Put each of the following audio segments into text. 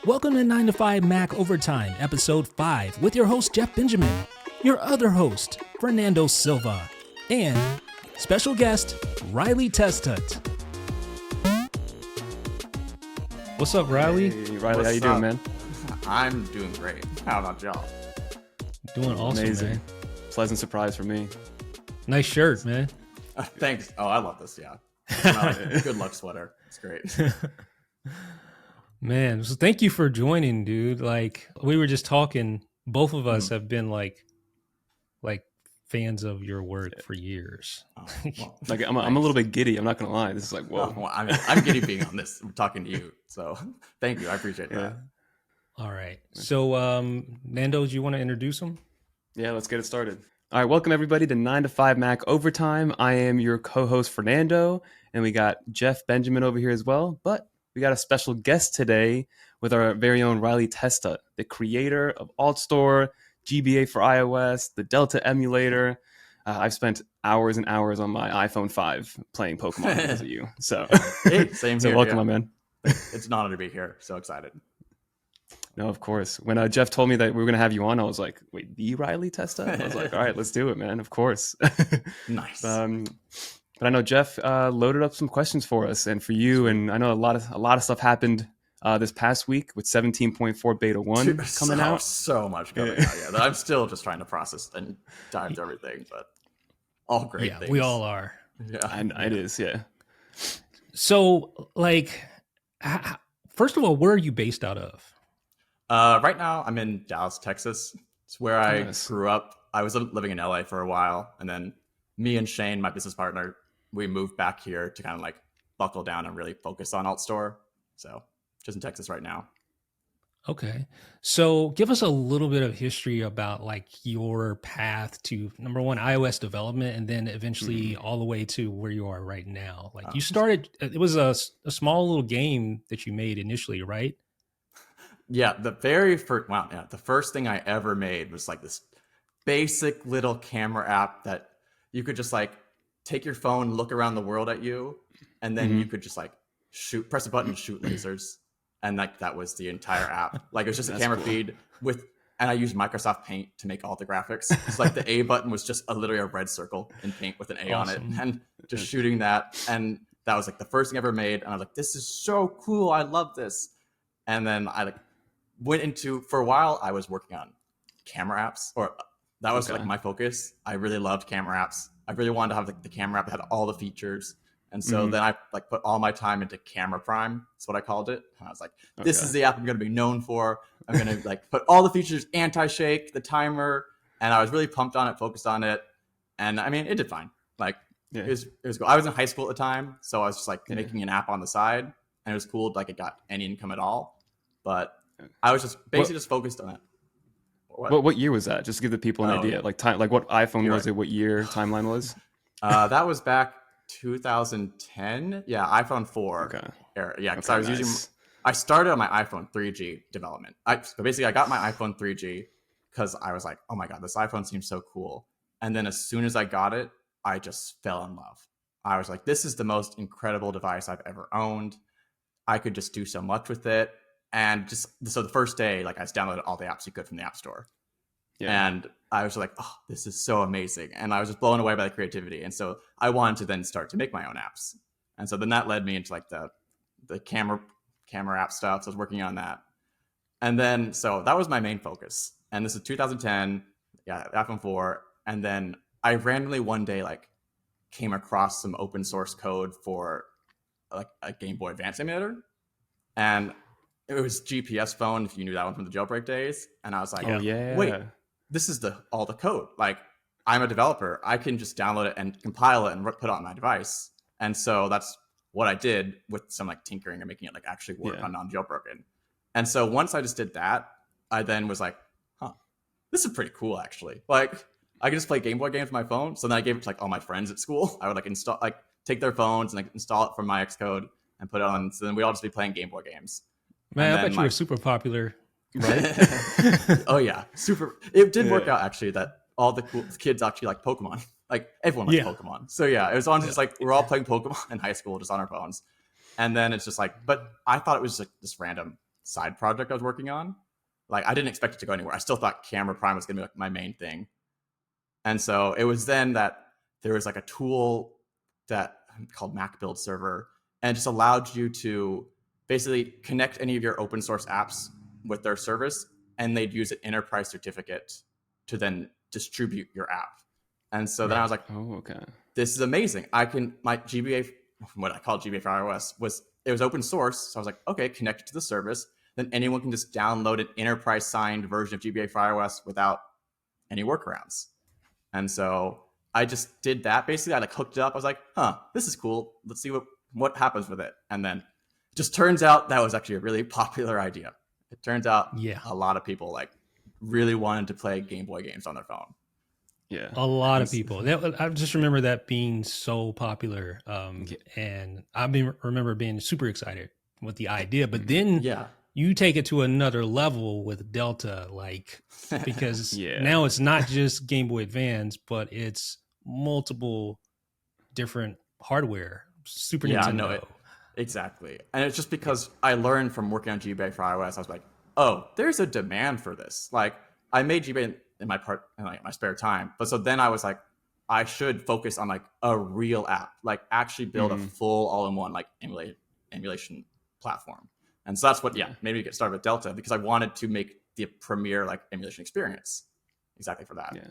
Welcome to 9 to 5 Mac Overtime, Episode 5, with your host, Jeff Benjamin, your other host, Fernando Silva, and special guest, Riley Testut. What's up, Riley? Hey, Riley, how you doing, man? I'm doing great. How about y'all? Doing awesome, Amazing. man. Pleasant surprise for me. Nice shirt, man. Thanks. Oh, I love this. Yeah. It's my good luck sweater. It's great. Man, so thank you for joining, dude. Like, we were just talking, both of us have been like fans of your work for years. Oh, well, Like I'm a little bit giddy. I'm not gonna lie. This is like, whoa. well, I'm getting being on this. I'm talking to you. So thank you. I appreciate Yeah. that. All right. So, Nando, do you want to introduce him? Yeah, let's get it started. All right, welcome everybody to 9 to 5 Mac Overtime. I am your co-host Fernando, and we got Jeff Benjamin over here as well. But we got a special guest today with our very own Riley Testut, the creator of AltStore, GBA for iOS, the Delta emulator. I've spent hours and hours on my iPhone 5 playing Pokemon because of you. So, Hey, same so here. welcome, yeah. my man. It's an honor to be here. So excited. No, of course. When Jeff told me that we were going to have you on, I was like, wait, the Riley Testut? I was like, all right, let's do it, man. Of course. Nice. But I know Jeff loaded up some questions for us and for you. And I know a lot of stuff happened this past week with 17.4 beta 1 coming out. So much coming out. Yeah. That I'm still just trying to process and dive through everything, but all great Yeah, things. we all are. Yeah. And it is, yeah. So, like, first of all, where are you based out of? Right now, I'm in Dallas, Texas. It's where I Nice. grew up. I was living in LA for a while, and then me and Shane, my business partner, we moved back here to kind of like buckle down and really focus on AltStore. So, just in Texas right now. Okay. So give us a little bit of history about like your path to number one, iOS development, and then eventually all the way to where you are right now. Like you started, it was a small little game that you made initially, right? Yeah, the first thing I ever made was like this basic little camera app that you could just like take your phone, look around the world at you, and then you could just like press a button to shoot lasers. And like that was the entire app. Like it was just a camera feed and I used Microsoft Paint to make all the graphics. It's like the A button was just literally a red circle in Paint with an A on it, and just shooting that. And that was like the first thing I ever made. And I was like, this is so cool. I love this. And then I like went into, for a while, I was working on camera apps, or that was like my focus. I really loved camera apps. I really wanted to have like the camera app that had all the features. And so then I like put all my time into Camera Prime. That's what I called it. And I was like, this is the app I'm going to be known for. I'm going to like put all the features, anti-shake, the timer. And I was really pumped on it, focused on it. And I mean, it did fine. Like it was cool. I was in high school at the time. So I was just like making an app on the side, and it was cool. Like it got any income at all, but I was just basically just focused on it. What year was that? Just to give the people an idea. Like time, like what iPhone was it? What year timeline was? That was back 2010. Yeah, iPhone 4 era. Yeah, because I was using. I started on my iPhone 3G development. So basically, I got my iPhone 3G because I was like, oh my god, this iPhone seems so cool. And then as soon as I got it, I just fell in love. I was like, this is the most incredible device I've ever owned. I could just do so much with it. And just so the first day, like I just downloaded all the apps you could from the App Store. Yeah. And I was like, oh, this is so amazing. And I was just blown away by the creativity. And so I wanted to then start to make my own apps. And so then that led me into like the camera app stuff. So I was working on that. And then, so that was my main focus. And this is 2010, iPhone 4. And then I randomly one day like came across some open source code for like a Game Boy Advance emulator. And it was GPS phone, if you knew that one from the jailbreak days. And I was like, wait, this is all the code. Like, I'm a developer. I can just download it and compile it and put it on my device. And so that's what I did with some like tinkering and making it like actually work on non-jailbroken. And so once I just did that, I then was like, this is pretty cool actually. Like, I can just play Game Boy games with my phone. So then I gave it to like all my friends at school. I would like install, like take their phones and like install it from my Xcode and put it on. So then we all just be playing Game Boy games. Man, I bet you were super popular, right? Oh yeah, super. It did work out actually that all the cool kids actually like Pokemon. Like everyone likes Pokemon. So yeah, it was on just like we're all playing Pokemon in high school just on our phones. And then it's just like, but I thought it was like this random side project I was working on. Like, I didn't expect it to go anywhere. I still thought Camera Prime was going to be like my main thing. And so it was then that there was like a tool that called Mac Build Server, and it just allowed you to basically connect any of your open source apps with their service, and they'd use an enterprise certificate to then distribute your app. And so then I was like, oh, okay, this is amazing. I can, my GBA, what I call GBA for iOS, was open source. So I was like, okay, connect it to the service. Then anyone can just download an enterprise signed version of GBA for iOS without any workarounds. And so I just did that. Basically, I like hooked it up. I was like, this is cool. Let's see what happens with it. And then it just turns out that was actually a really popular idea. It turns out a lot of people like really wanted to play Game Boy games on their phone. Yeah, a lot of people. I just remember that being so popular, and I remember being super excited with the idea. But then you take it to another level with Delta, like, because now it's not just Game Boy Advance, but it's multiple different hardware. Super Nintendo. Exactly. And it's just because I learned from working on GBA for iOS, I was like, oh, there's a demand for this. Like, I made GBA in my spare time, but so then I was like, I should focus on like a real app, like actually build a full all-in-one like emulation platform. And so that's what made me get started with Delta, because I wanted to make the premier like emulation experience exactly for that. Yeah,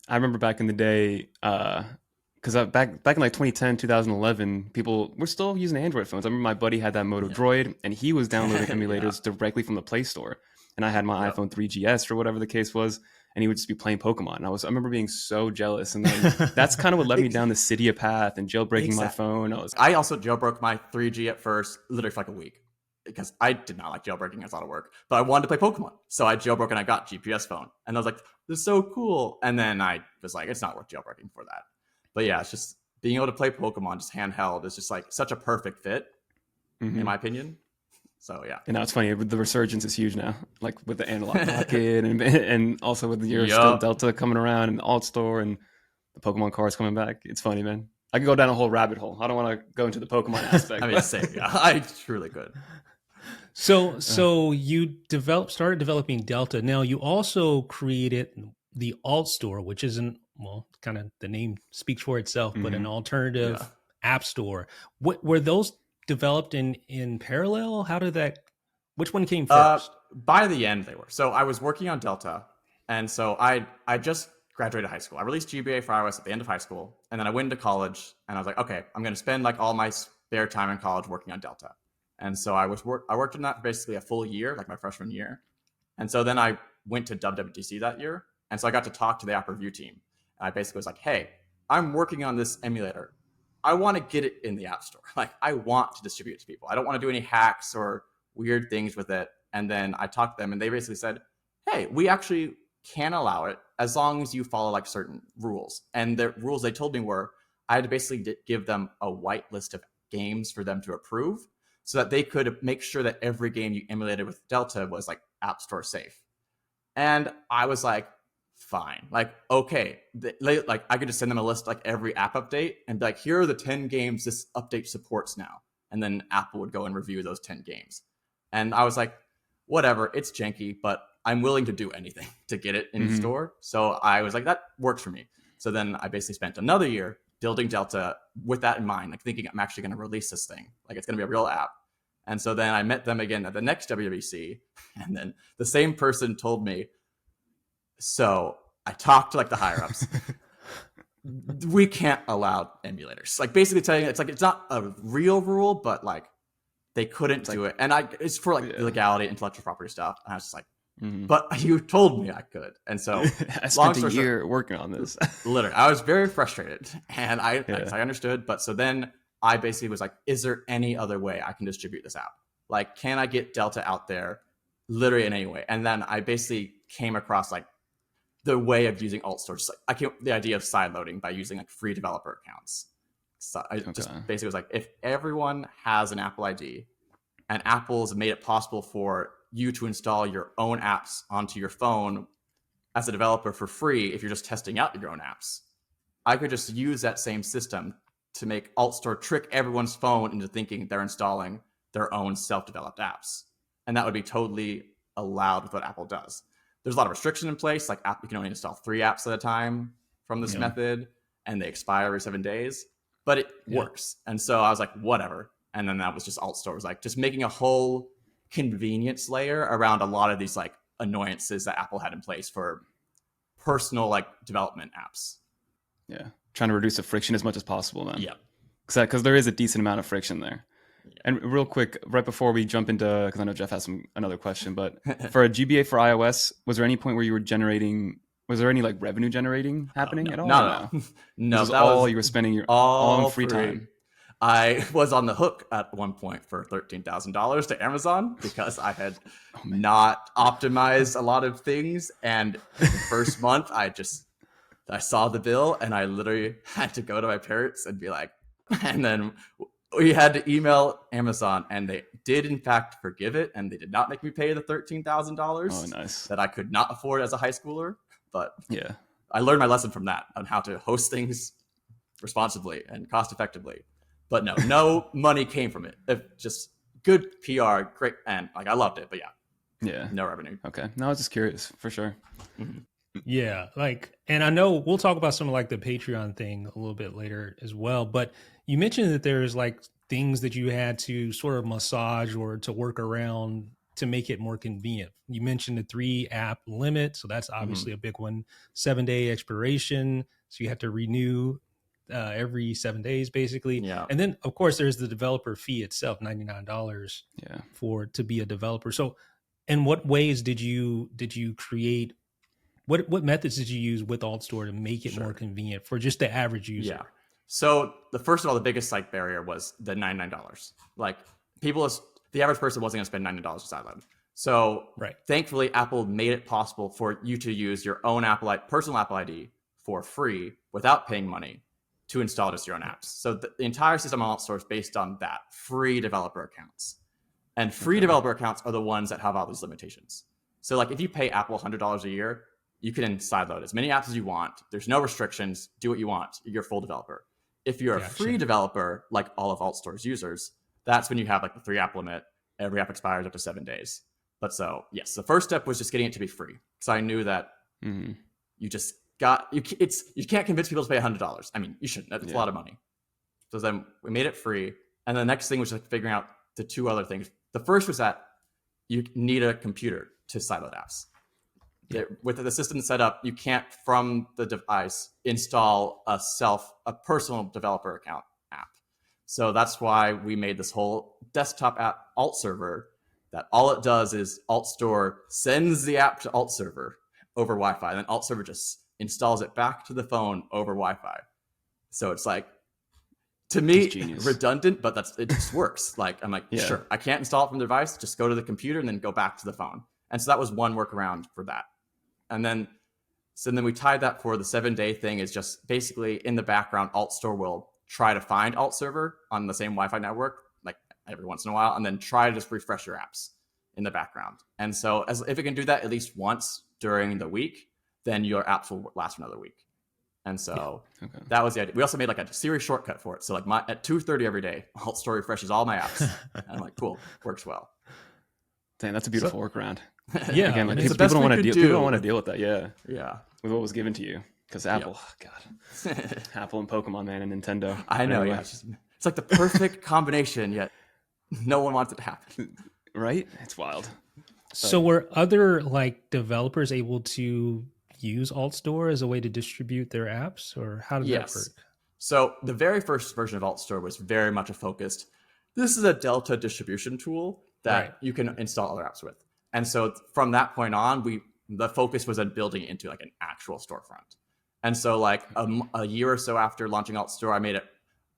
I remember back in the day, because back in like 2010, 2011, people were still using Android phones. I remember my buddy had that Moto Droid, and he was downloading emulators directly from the Play Store. And I had my iPhone 3GS or whatever the case was, and he would just be playing Pokemon. And I remember being so jealous. And then that's kind of what led me down the Cydia path and jailbreaking my phone. I also jailbroke my 3G at first, literally for like a week, because I did not like jailbreaking. It was a lot of work, but I wanted to play Pokemon. So I jailbroke and I got GPS phone. And I was like, this is so cool. And then I was like, it's not worth jailbreaking for that. But yeah, it's just being able to play Pokemon just handheld is just like such a perfect fit, in my opinion. So yeah, and now it's funny. The resurgence is huge now, like with the analog pocket, and also with your still Delta coming around, and AltStore, and the Pokemon cards coming back. It's funny, man. I could go down a whole rabbit hole. I don't want to go into the Pokemon aspect. I mean, same. Yeah, I truly could. So you started developing Delta. Now you also created the AltStore, which isn't, well, kind of the name speaks for itself, but an alternative app store. What were those developed in parallel? How did which one came first? By the end they were. So I was working on Delta, and so I just graduated high school. I released GBA for iOS at the end of high school, and then I went into college, and I was like, okay, I'm going to spend like all my spare time in college working on Delta. And so I worked on that for basically a full year, like my freshman year. And so then I went to WWDC that year, and so I got to talk to the app review team. And I basically was like, hey, I'm working on this emulator. I want to get it in the App Store. Like, I want to distribute it to people. I don't want to do any hacks or weird things with it. And then I talked to them, and they basically said, hey, we actually can allow it as long as you follow like certain rules. And the rules they told me were I had to basically give them a white list of games for them to approve, so that they could make sure that every game you emulated with Delta was like App Store safe. And I was like, fine, like, okay, like I could just send them a list like every app update and be like, here are the 10 games this update supports now. And then Apple would go and review those 10 games. And I was like, whatever, it's janky, but I'm willing to do anything to get it in store. So I was like, that works for me. So then I basically spent another year building Delta with that in mind, like thinking I'm actually going to release this thing, like it's going to be a real app. And so then I met them again at the next WWDC, and then the same person told me, so I talked to like the higher ups. We can't allow emulators. Like basically telling you, it's like, it's not a real rule, but like they couldn't do it. And it's for like legality, intellectual property stuff. And I was just like, but you told me I could. And so I spent a year working on this. Literally, I was very frustrated, and I understood. But so then I basically was like, is there any other way I can distribute this app? Like, can I get Delta out there literally in any way? And then I basically came across like the way of using AltStore. The idea of sideloading by using like free developer accounts. So I just basically was like, if everyone has an Apple ID and Apple's made it possible for you to install your own apps onto your phone as a developer for free, if you're just testing out your own apps, I could just use that same system to make AltStore trick everyone's phone into thinking they're installing their own self-developed apps. and that would be totally allowed with what Apple does. There's a lot of restriction in place, like you can only install 3 apps at a time from this method, and they expire every 7 days, but it works. And so I was like, whatever. And then that was just AltStore, was like just making a whole convenience layer around a lot of these like annoyances that Apple had in place for personal like development apps. Yeah, trying to reduce the friction as much as possible then. Yeah, because there is a decent amount of friction there. Yeah. And real quick, right before we jump into, because I know Jeff has another question, but for a GBA for iOS, was there any point where you were generating? Was there any like revenue generating happening at all? No. No, that was you were spending your all free time. I was on the hook at one point for $13,000 to Amazon because I had not optimized a lot of things, and the first month I saw the bill and I literally had to go to my parents and be like, and then we had to email Amazon, and they did in fact forgive it, and they did not make me pay the $13,000 nice. that I could not afford as a high schooler. But yeah, I learned my lesson from that on how to host things responsibly and cost effectively. But no money came from it. Just good PR, great, and like I loved it. But yeah, no revenue. Okay, no, I was just curious for sure. Mm-hmm. Yeah, like, and I know we'll talk about some of like the Patreon thing a little bit later as well. But you mentioned that there's like things that you had to sort of massage or to work around to make it more convenient. You mentioned the 3 app limit, so that's obviously a big one. 7-day expiration, so you have to renew every 7 days basically. Yeah. And then of course there's the developer fee itself, $99 to be a developer. So in what ways did you create, what methods did you use with AltStore to make it more convenient for just the average user? Yeah. So the biggest like barrier was the $99. Like the average person wasn't going to spend $90 to sideload. So thankfully, Apple made it possible for you to use your own personal Apple ID for free without paying money to install just your own apps. So the entire system on AltStore is based on that, free developer accounts. And free developer accounts are the ones that have all these limitations. So like if you pay Apple $100 a year, you can sideload as many apps as you want. There's no restrictions. Do what you want. You're a full developer. If you're a free developer, like all of AltStore's users, that's when you have like the 3 app limit. Every app expires after 7 days. But so yes, the first step was just getting it to be free. So I knew that you just you can't convince people to pay $100. I mean, you shouldn't. That's a lot of money. So then we made it free. And the next thing was like figuring out the 2 other things. The first was that you need a computer to sideload apps. With the system set up, you can't from the device install a personal developer account app. So that's why we made this whole desktop app alt server that all it does is AltStore sends the app to alt server over Wi-Fi, and then alt server just installs it back to the phone over Wi-Fi. So it's like, to me, redundant, but it just works. Like I'm like, sure, I can't install it from the device, just go to the computer and then go back to the phone. And so that was one workaround for that. And then we tied that for the 7-day thing is just basically in the background, AltStore will try to find alt server on the same Wi-Fi network, like every once in a while, and then try to just refresh your apps in the background. And so if it can do that at least once during the week, then your apps will last for another week. And so that was the idea. We also made like a Siri shortcut for it. So like at 2:30 every day, AltStore refreshes all my apps. And I'm like, cool, works well. Dang, that's a beautiful workaround. Yeah, again, like people don't want to deal with that. Yeah, with what was given to you, because Apple, God, Apple and Pokemon, man, and Nintendo. I know. Anyway. Yeah, it's like the perfect combination, yet no one wants it to happen. Right? It's wild. So were other like developers able to use AltStore as a way to distribute their apps, or how did that work? So the very first version of AltStore was very much this is a Delta distribution tool that you can install other apps with. And so from that point on, the focus was on building it into like an actual storefront. And so like a year or so after launching AltStore, I made it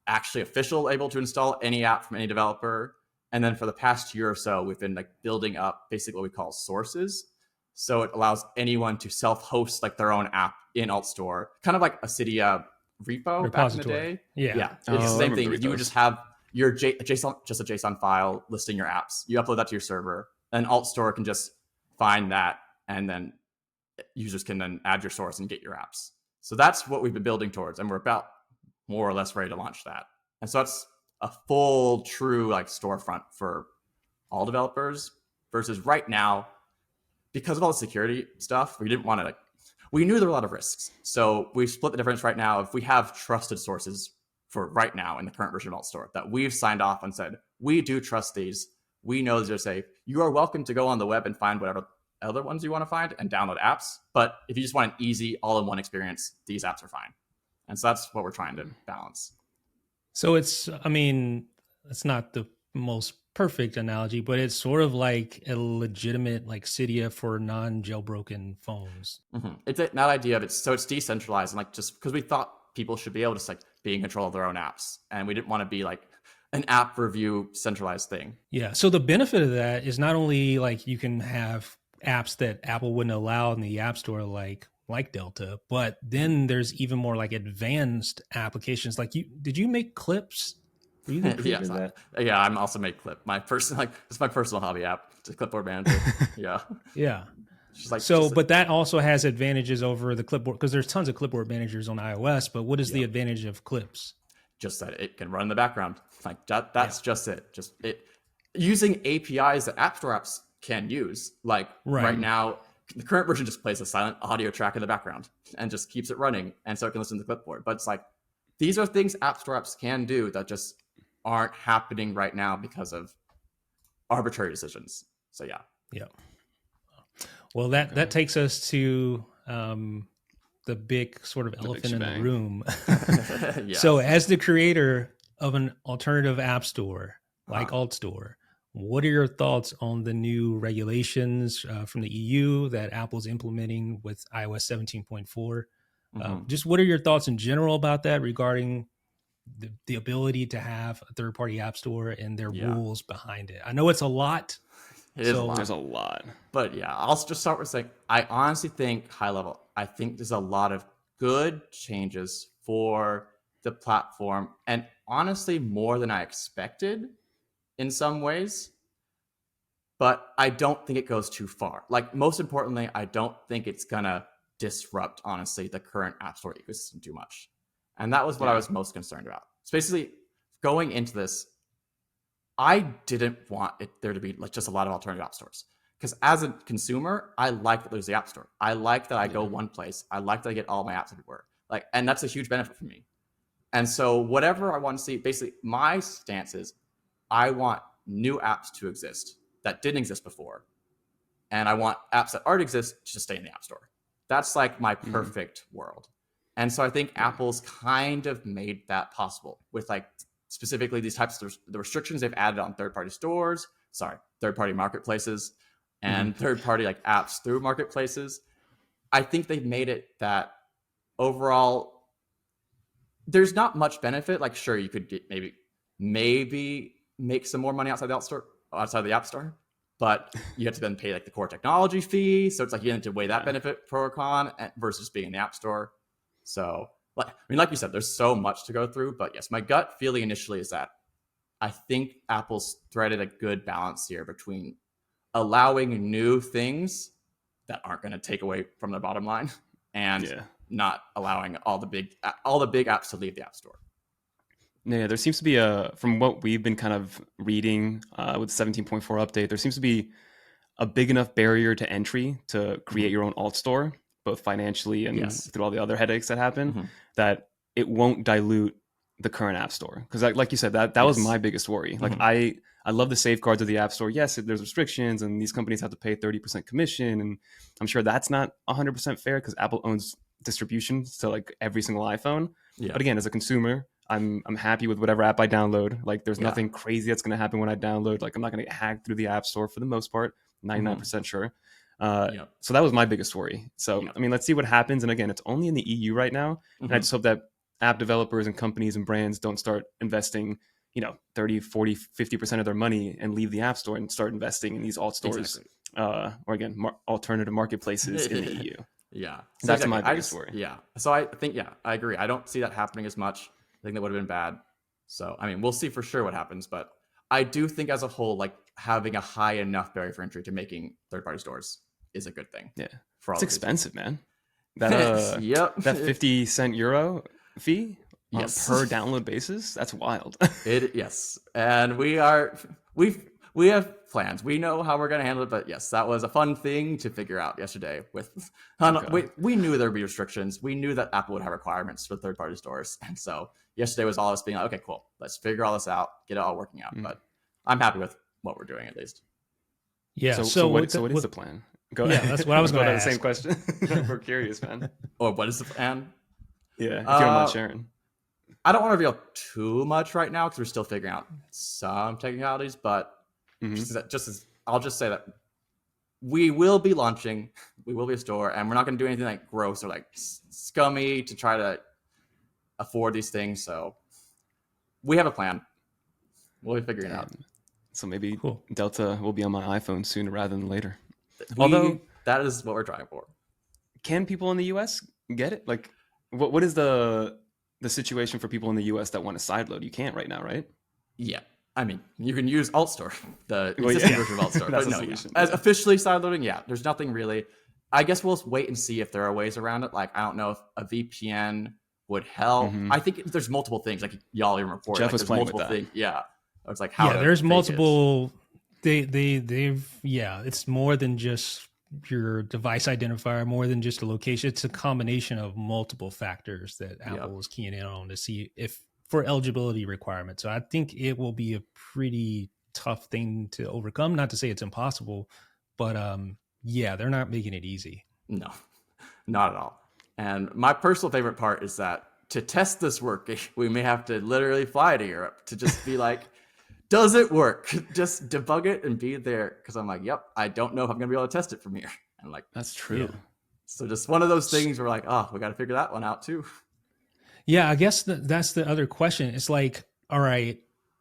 actually able to install any app from any developer. And then for the past year or so, we've been like building up basically what we call sources. So it allows anyone to self-host like their own app in AltStore, kind of like a Cydia repo back in the day. Yeah. It's the same thing. You would just have your just a JSON file listing your apps. You upload that to your server, and AltStore can just find that, and then users can then add your source and get your apps. So that's what we've been building towards, and we're about more or less ready to launch that. And so that's a full, true like storefront for all developers. versus right now, because of all the security stuff, we didn't want to we knew there were a lot of risks. So we split the difference right now. If we have trusted sources for right now in the current version of AltStore that we've signed off and said, we do trust these, we know they're safe. You are welcome to go on the web and find whatever other ones you want to find and download apps. But if you just want an easy all-in-one experience, these apps are fine. And so that's what we're trying to balance. So it's not the most perfect analogy, but it's sort of like a legitimate like Cydia for non-jailbroken phones. Mm-hmm. It's that idea of it's decentralized, and like just because we thought people should be able to like be in control of their own apps, and we didn't want to be like an app review centralized thing. Yeah. So the benefit of that is not only like you can have apps that Apple wouldn't allow in the App Store, like Delta, but then there's even more like advanced applications. Like did you make clips? Yes, yeah, I'm also make Clip. My personal it's my personal hobby app. It's a clipboard manager. Yeah. Yeah. But that also has advantages over the clipboard because there's tons of clipboard managers on iOS. But what is the advantage of Clips? Just that it can run in the background. Like that's just it. Just it using APIs that App Store apps can use. Like right now, the current version just plays a silent audio track in the background and just keeps it running, and so it can listen to the clipboard. But it's like these are things App Store apps can do that just aren't happening right now because of arbitrary decisions. So yeah. Well, that takes us to the big sort of elephant in the room. Yes. So as the creator of an alternative app store like AltStore, what are your thoughts on the new regulations from the EU that Apple's implementing with iOS 17.4? Just what are your thoughts in general about that regarding the ability to have a third-party app store and their rules behind it? I know it's a lot. There's a lot. But yeah, I'll just start with saying, I honestly think high level, I think there's a lot of good changes for the platform, and honestly more than I expected in some ways. But I don't think it goes too far. Like, most importantly, I don't think it's gonna disrupt, honestly, the current App Store ecosystem too much. And that was what I was most concerned about. So basically, going into this, I didn't want there to be like just a lot of alternative app stores. Because as a consumer, I like that there's the App Store. I like that I go one place. I like that I get all my apps everywhere. Like, and that's a huge benefit for me. And so whatever I want to see, basically my stance is I want new apps to exist that didn't exist before. And I want apps that already exist to stay in the App Store. That's like my perfect world. And so I think Apple's kind of made that possible with like specifically these types of the restrictions they've added on third-party marketplaces and third-party like apps through marketplaces. I think they've made it that overall there's not much benefit. Like, sure, you could get maybe make some more money outside the App Store, but you have to then pay like the core technology fee. So it's like you have to weigh that benefit pro or con versus being in the App Store. So, like you said, there's so much to go through. But yes, my gut feeling initially is that I think Apple's threaded a good balance here between allowing new things that aren't going to take away from their bottom line and not allowing all the big apps to leave the App Store. Yeah, there seems to be from what we've been kind of reading with the 17.4 update, there seems to be a big enough barrier to entry to create your own alt store, both financially and through all the other headaches that happen, that it won't dilute the current App Store. Because like you said, that was my biggest worry. Like I love the safeguards of the App Store. Yes, there's restrictions and these companies have to pay 30% commission. And I'm sure that's not 100% fair because Apple owns distribution to like every single iPhone. Yeah. But again, as a consumer, I'm happy with whatever app I download. Like there's nothing crazy that's going to happen when I download. Like I'm not going to get hacked through the App Store for the most part, 99% sure. So that was my biggest worry. So, I mean, let's see what happens. And again, it's only in the EU right now. And I just hope that app developers and companies and brands don't start investing, 30, 40, 50% of their money and leave the App Store and start investing in these alt stores or again, alternative marketplaces in the EU. Yeah. So that's my biggest worry. Yeah. So I think, I agree. I don't see that happening as much. I think that would have been bad. So, I mean, we'll see for sure what happens, but I do think as a whole, like having a high enough barrier for entry to making third-party stores is a good thing. Yeah. It's expensive, man. That that 50 euro fee per download basis, that's wild. Yes. And we've We have plans. We know how we're going to handle it, but yes, that was a fun thing to figure out yesterday. We knew there would be restrictions. We knew that Apple would have requirements for third-party stores, and so yesterday was all us being like, okay, cool, let's figure all this out, get it all working out. But I'm happy with what we're doing at least. Yeah. So what is the plan? Go ahead. Yeah, that's what I was going to ask. The same question. We're curious, man. Or what is the plan? Yeah, if you don't mind sharing. I don't want to reveal too much right now because we're still figuring out some technicalities, but I'll just say that we will be launching, we will be a store, and we're not going to do anything like gross or like scummy to try to afford these things. So we have a plan. We'll be figuring it out. So maybe Delta will be on my iPhone sooner rather than later. Although that is what we're trying for. Can people in the US get it? Like, what is the situation for people in the US that want to sideload? You can't right now, right? Yeah. I mean, you can use AltStore, the existing version of AltStore. That's but no, as officially sideloading, there's nothing really. I guess we'll wait and see if there are ways around it. Like, I don't know if a VPN would help. I think there's multiple things. Like, y'all even reported. Jeff was playing multiple with that. things. Yeah. It's like how there's multiple. It's more than just your device identifier, more than just a location. It's a combination of multiple factors that Apple is keying in on to see if for eligibility requirements. So I think it will be a pretty tough thing to overcome. Not to say it's impossible, but they're not making it easy. No, not at all. And my personal favorite part is that to test this work, we may have to literally fly to Europe to just be like, does it work? Just debug it and be there. Because I'm like, yep, I don't know if I'm going to be able to test it from here. And like, that's true. Yeah. So just one of those things where like, oh, we got to figure that one out too. Yeah, I guess that's the other question. It's like, all right,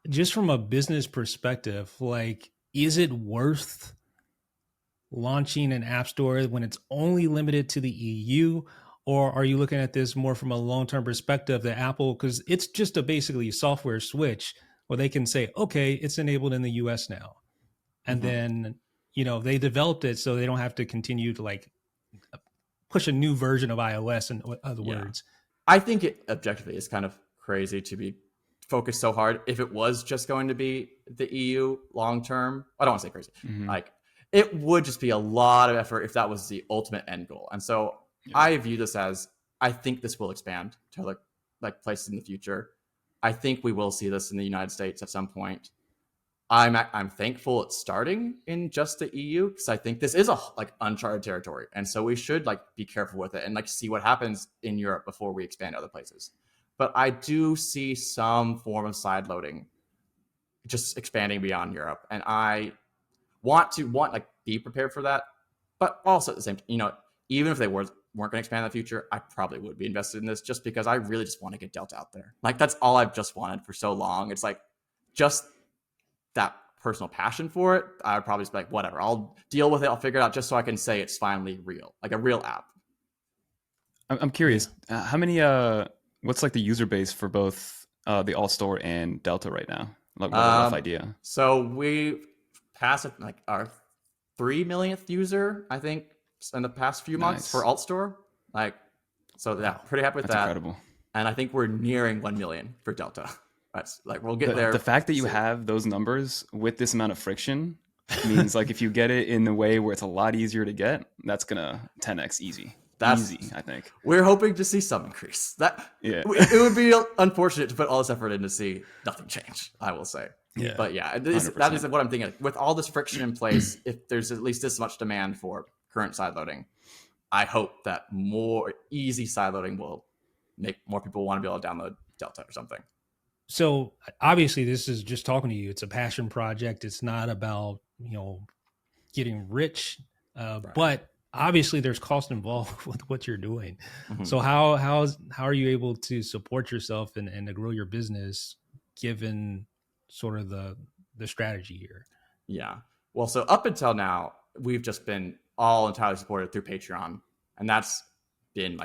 just from a business perspective, like, is it worth launching an app store when it's only limited to the EU? Or are you looking at this more from a long-term perspective that Apple, because it's just basically a software switch where they can say, okay, it's enabled in the US now. And then, they developed it so they don't have to continue to like push a new version of iOS, in other words. I think it objectively is kind of crazy to be focused so hard. If it was just going to be the EU long-term, I don't want to say crazy. Like, it would just be a lot of effort if that was the ultimate end goal. And so I view this as, I think this will expand to other like places in the future. I think we will see this in the United States at some point. I'm thankful it's starting in just the EU because I think this is a like uncharted territory, and so we should like be careful with it and like see what happens in Europe before we expand to other places. But I do see some form of sideloading just expanding beyond Europe, and I want like be prepared for that. But also at the same, even if they weren't going to expand in the future, I probably would be invested in this just because I really just want to get Delta out there. Like, that's all I've just wanted for so long. It's like just that personal passion for it. I would probably just be like, whatever, I'll deal with it. I'll figure it out just so I can say it's finally real, like a real app. I'm curious, how many, what's like the user base for both the AltStore and Delta right now? Like, what a rough idea. So we passed like our 3 millionth user, I think, in the past few months for AltStore. Like, so yeah, pretty happy with that. Incredible. And I think we're nearing 1 million for Delta. That's like, we'll get there. The fact that you have those numbers with this amount of friction means like if you get it in the way where it's a lot easier to get, that's gonna 10x easy. That's easy, I think. We're hoping to see some increase. It would be unfortunate to put all this effort in to see nothing change, I will say. Yeah. But yeah, that is what I'm thinking. With all this friction in place, if there's at least this much demand for current sideloading, I hope that more easy sideloading will make more people want to be able to download Delta or something. So obviously this is just talking to you. It's a passion project. It's not about, getting rich, but obviously there's cost involved with what you're doing. So how are you able to support yourself and to grow your business given sort of the strategy here? Yeah. Well, so up until now, we've just been all entirely supported through Patreon. And that's been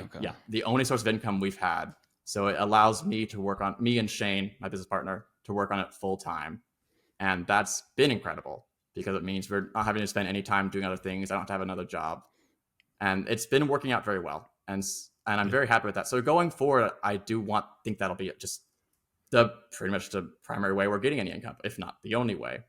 the only source of income we've had. So it allows me and Shane, my business partner, to work on it full time. And that's been incredible because it means we're not having to spend any time doing other things. I don't have to have another job. And it's been working out very well. And I'm very happy with that. So going forward, I think that'll be just pretty much the primary way we're getting any income, if not the only way.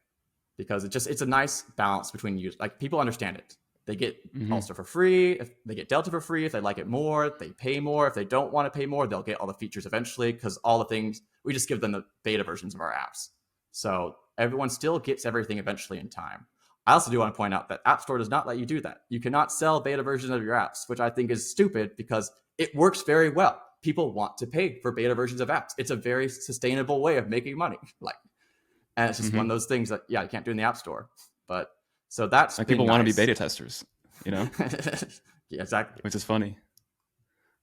because it's a nice balance between use. Like people understand it. They get Mhm. AltStore for free. If they get Delta for free, if they like it more, they pay more. If they don't want to pay more, they'll get all the features eventually, because all the things, we just give them the beta versions of our apps. So everyone still gets everything eventually in time. I also do want to point out that App Store does not let you do that. You cannot sell beta versions of your apps, which I think is stupid because it works very well. People want to pay for beta versions of apps. It's a very sustainable way of making money. And it's just one of those things that, you can't do in the App Store. But so that's like been people want to be nice. beta testers, Yeah, exactly. which is funny.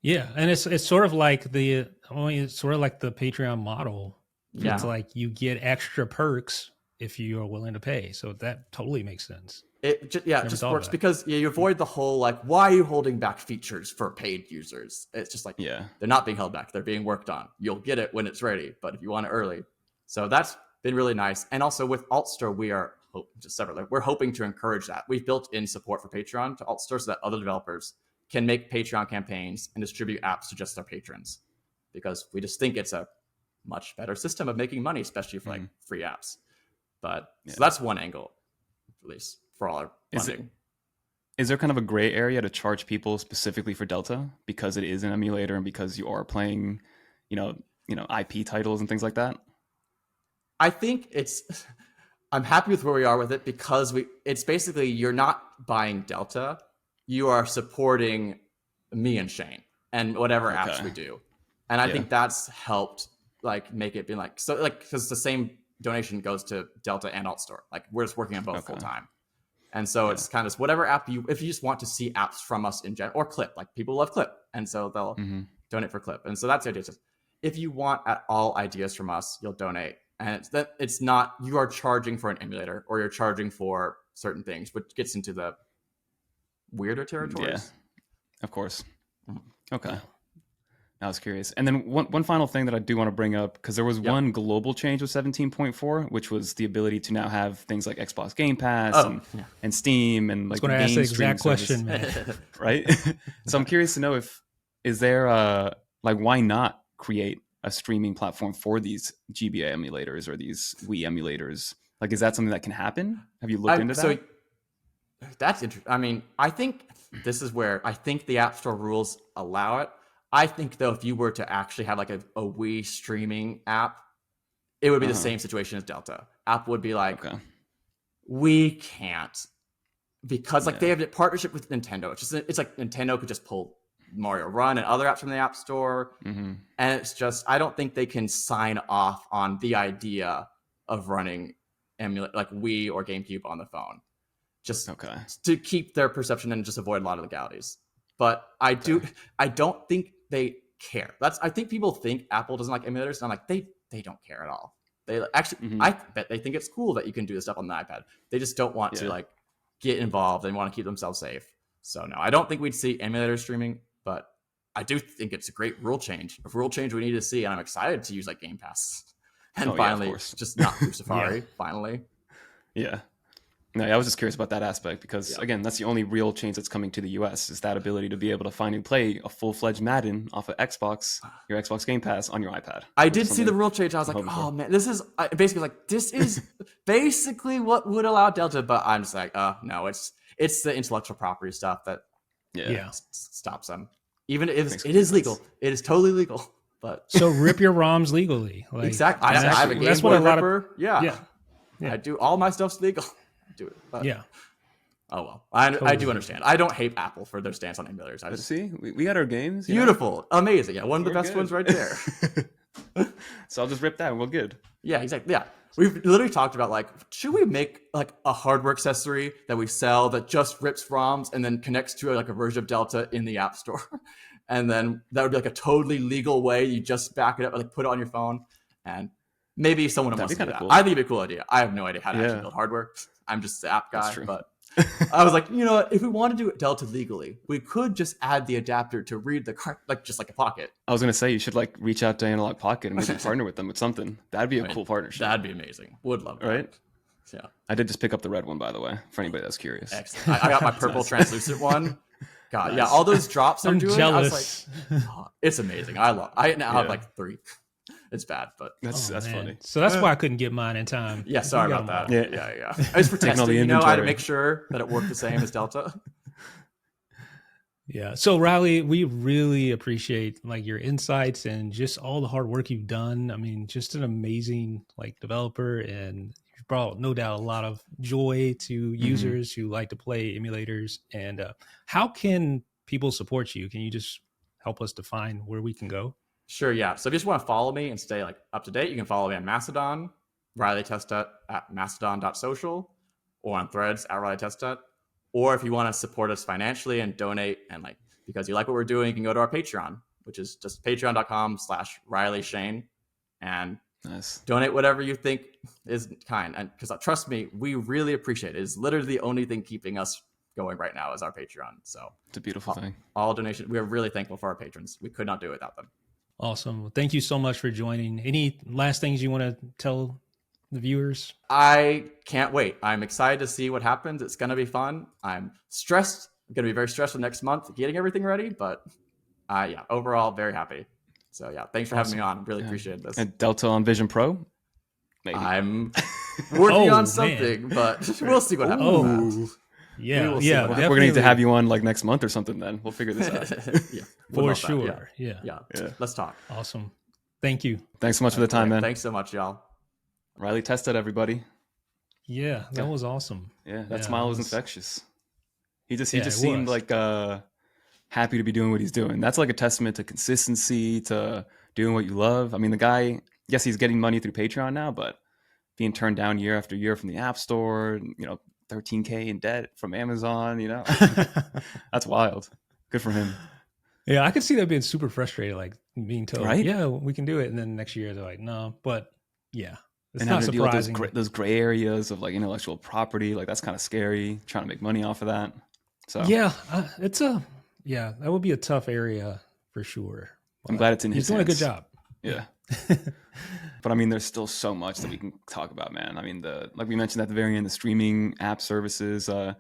Yeah, and it's sort of like the Patreon model. Yeah. It's like you get extra perks if you are willing to pay. So that totally makes sense. It just works because you avoid the whole why are you holding back features for paid users? It's just they're not being held back; they're being worked on. You'll get it when it's ready, but if you want it early, so that's been really nice. And also with AltStore, we are just separately, we're hoping to encourage that. We've built in support for Patreon to AltStore so that other developers can make Patreon campaigns and distribute apps to just their patrons, because we just think it's a much better system of making money, especially for free apps. But so that's one angle, at least for all our funding. Is there kind of a gray area to charge people specifically for Delta because it is an emulator and because you are playing, IP titles and things like that? I think I'm happy with where we are with it, because it's basically, you're not buying Delta, you are supporting me and Shane and whatever apps we do. And I think that's helped make it be because the same donation goes to Delta and AltStore. We're just working on both full time. And so it's kind of whatever app if you just want to see apps from us in general, or Clip, people love Clip. And so they'll donate for Clip. And so that's the idea. If you want at all ideas from us, you'll donate. And it's not, you are charging for an emulator or you're charging for certain things, which gets into the weirder territories. Yeah, of course. Okay. I was curious. And then one final thing that I do want to bring up, because there was one global change with 17.4, which was the ability to now have things like Xbox Game Pass and Steam and I was going to ask the exact question, man. Right? So I'm curious to know is there why not create a streaming platform for these GBA emulators or these Wii emulators? Is that something that can happen? Have you looked into that? So that's interesting. I mean, I think this is where I think the App Store rules allow it. I think, though, if you were to actually have a Wii streaming app, it would be the same situation as Delta. Apple would be we can't, because they have a partnership with Nintendo. It's like Nintendo could just pull Mario Run and other apps from the App Store. And it's just, I don't think they can sign off on the idea of running Wii or GameCube on the phone, just to keep their perception and just avoid a lot of legalities. But I don't think they care. I think people think Apple doesn't like emulators, and I'm they don't care at all. They actually, I bet they think it's cool that you can do this stuff on the iPad. They just don't want to get involved and want to keep themselves safe. So no, I don't think we'd see emulator streaming, but I do think it's a great rule change. A rule change we need to see, and I'm excited to use Game Pass. And finally, just not through Safari, finally. Yeah. No, I was just curious about that aspect because, again, that's the only real change that's coming to the US is that ability to be able to finally play a full-fledged Madden off of Xbox, your Xbox Game Pass on your iPad. I did see the rule change. I was oh, man, this is basically this is basically what would allow Delta, but I'm just no, it's the intellectual property stuff that stops them. Even if it is legal. It is totally legal. But so rip your ROMs legally. Exactly. I have a Game Boy ripper. Yeah. I do all my stuff's legal. Do it. But, oh well, I do understand. I don't hate Apple for their stance on emulators. See, we got our games. Beautiful, amazing. Yeah, one of the best ones right there. So I'll just rip that and we're good. Yeah, exactly. Yeah, we've literally talked about should we make a hardware accessory that we sell that just rips ROMs and then connects to a version of Delta in the App Store, and then that would be a totally legal way. You just back it up, put it on your phone, and maybe someone wants to do that. Cool. I think it'd be a cool idea. I have no idea how to actually build hardware. I'm just the app guy, but I was you know what? If we want to do it Delta legally, we could just add the adapter to read the card, just like a Pocket. I was going to say, you should reach out to Analog Pocket and maybe partner with them with something. That'd be a cool partnership. That'd be amazing. Would love that. Right? Yeah. I did just pick up the red one, by the way, for anybody that's curious. Excellent. I got my purple translucent one. God, all those drops they're doing. Jealous. I was it's amazing. I now have 3. It's bad, but that's funny. So that's why I couldn't get mine in time. Yeah, sorry about that. Yeah. I was for Taking all the testing, I had to inventory. make sure that it worked the same as Delta. Yeah. So Riley, we really appreciate like your insights and just all the hard work you've done. I mean, just an amazing like developer, and you've brought no doubt a lot of joy to users who like to play emulators. And how can people support you? Can you just help us define where we can go? Sure, yeah. So if you just want to follow me and stay like up to date, you can follow me on Mastodon, Riley Testut at mastodon.social, or on Threads at Riley Testut. Or if you want to support us financially and donate, and like because you like what we're doing, you can go to our Patreon, which is just patreon.com/Riley Shane, and donate whatever you think is kind. And because trust me, we really appreciate it. It's literally the only thing keeping us going right now is our Patreon. So it's a beautiful thing. All donations, we are really thankful for our patrons. We could not do it without them. Awesome. Well, thank you so much for joining. Any last things you want to tell the viewers? I can't wait. I'm excited to see what happens. It's going to be fun. I'm stressed. I'm going to be very stressed next month getting everything ready, but yeah, overall, very happy. So yeah, thanks for having me on. Really appreciate this. And Delta on Vision Pro? Maybe. I'm working on something, but we'll see what happens. Yeah, we're gonna need to have you on like next month or something. Then we'll figure this out. Yeah, for sure. Yeah. Let's talk. Awesome. Thank you. Thanks so much for the time, man. Thanks so much, y'all. Riley Testut, everybody. Yeah, that was awesome. Yeah, that smile was infectious. He just seemed like happy to be doing what he's doing. That's like a testament to consistency, to doing what you love. I mean, the guy, yes, he's getting money through Patreon now, but being turned down year after year from the App Store, $13K in debt from Amazon, that's wild. Good for him. Yeah, I could see that being super frustrated, like being told, right? Yeah, we can do it. And then next year they're like, no, but yeah. It's and not having surprising. To deal with those gray areas of like intellectual property, like that's kind of scary, trying to make money off of that. So yeah, that would be a tough area for sure. I'm glad it's in his hands. He's doing a good job. Yeah. But I mean, there's still so much that we can talk about, man. I mean, like we mentioned at the very end, the streaming app services. I